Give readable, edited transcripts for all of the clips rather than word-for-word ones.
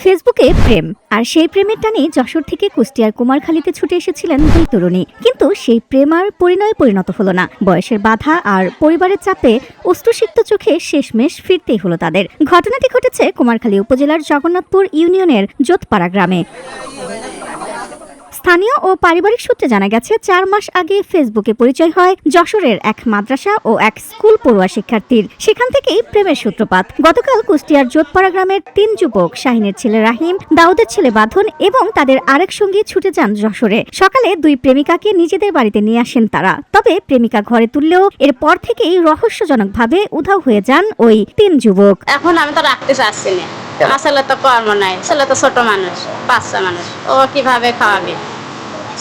ফেসবুকে প্রেম আর সেই প্রেমের টানে যশোর থেকে কুষ্টিয়ার কুমারখালীতে ছুটে এসেছিলেন দুই তরুণী, কিন্তু সেই প্রেম আর পরিণয়ে পরিণত হলো না। বয়সের বাধা আর পরিবারের চাপে অশ্রুসিক্ত চোখে শেষমেশ ফিরতেই হলো তাদের। ঘটনাটি ঘটেছে কুমারখালী উপজেলার জগন্নাথপুর ইউনিয়নের জোতপাড়া গ্রামে। স্থানীয় ও পারিবারিক সূত্রে জানা গেছে, 4 মাস আগে ফেসবুকে পরিচয় হয় যশোরের এক মাদ্রাসা ও এক স্কুল পড়ুয়া শিক্ষার্থীর। সেখান থেকেই প্রেমের সূত্রপাত। গতকাল কুষ্টিয়ার জোতপাড়া গ্রামের 3 যুবক, শাহিনের ছেলে রাহিম, দাউদের ছেলে বাঁধন এবং তাদের আরেক সঙ্গী ছুটে যান যশোরে। সকালে দুই প্রেমিকাকে নিজেদের বাড়িতে নিয়ে আসেন তারা। তবে প্রেমিকা ঘরে তুললেও এরপর থেকেই রহস্যজনকভাবে উধাও হয়ে যান ওই 3 যুবক। এখন আমি তো রাখতে চাচ্ছি না, আমার ছেলে তো কর্ম নাই, ছেলে তো ছোট মানুষ, বাচ্চা মানুষ, ও কিভাবে খাওয়াবে?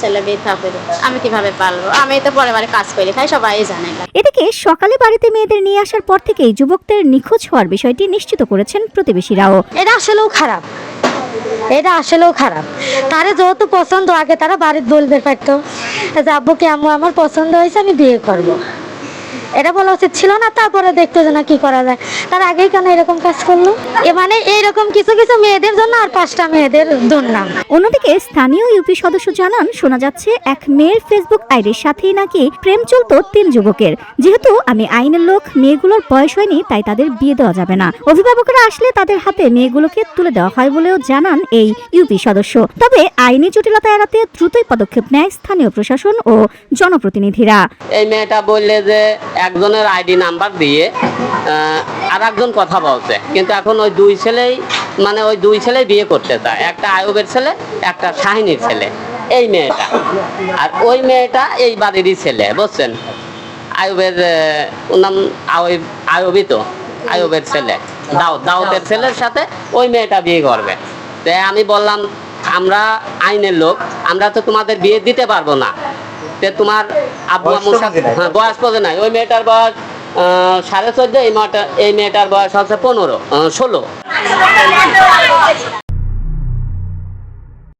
ছেলে বিয়ে করে আমি কিভাবে পালবো? আমি তো পরে বাড়ি কাজ করি খাই, সবাই জানে। এদিকে সকালে বাড়িতে মেয়েদের নিয়ে আসার পর থেকেই যুবকদের নিখোঁজ হওয়ার বিষয়টি নিশ্চিত করেছেন প্রতিবেশীরাও। এটা আসলেও খারাপ। তারে যত পছন্দ আগে তারা বাড়ির বলবে পারতো যে আব্বুকে আম্মু আমার পছন্দ হয়েছে, আমি বিয়ে করব। এটা বলা উচিত ছিল না। তারপরে দেখতে না কি করা যায়, তার আগেই কেন এরকম কাজ করলো? মানে এইরকম কিছু কিছু মেয়েদের জন্য আর 5টা মেয়েদের দুর্নাম। অন্যদিকে স্থানীয় ইউপি সদস্য জানান, শোনা যাচ্ছে এক মেয়ের ফেসবুক আইডির সাথেই নাকি প্রেম চলত 3 যুবকের। যেহেতু আমি আইনের লোক, মেয়েগুলোর বয়স হয়নি, তাই তাদের বিয়ে দেওয়া যাবে না। অভিভাবকরা আসলে তাদের হাতে মেয়েগুলোকে তুলে দেওয়া হয় বলেও জানান এই ইউপি সদস্য। তবে আইনি জটিলতা এড়াতে দ্রুতই পদক্ষেপ নেয় স্থানীয় প্রশাসন ও জনপ্রতিনিধিরা। এই মেয়েটা বললে যে একজনের আইডি নাম্বার দিয়ে আর একজন কথা বলছে, কিন্তু এখন ওই দুই ছেলেই বিয়ে করতে চায়। একটা আয়ুবের ছেলে, একটা শাহিনীর ছেলে, এই মেয়েটা। আর ওই মেয়েটা এই বাড়িরই ছেলে, বুঝছেন? আয়ুবের নাম আয়ুবই তো, আয়ুবের ছেলে দাউদের ছেলের সাথে ওই মেয়েটা বিয়ে করবে। তো আমি বললাম, আমরা আইনের লোক, আমরা তো তোমাদের বিয়ে দিতে পারবো না। তোমার আব্বু আম্মু বয়স পড়ে নাই। ওই মেয়েটার বয়স 14.5, এই মেয়েটার বয়স হচ্ছে 16।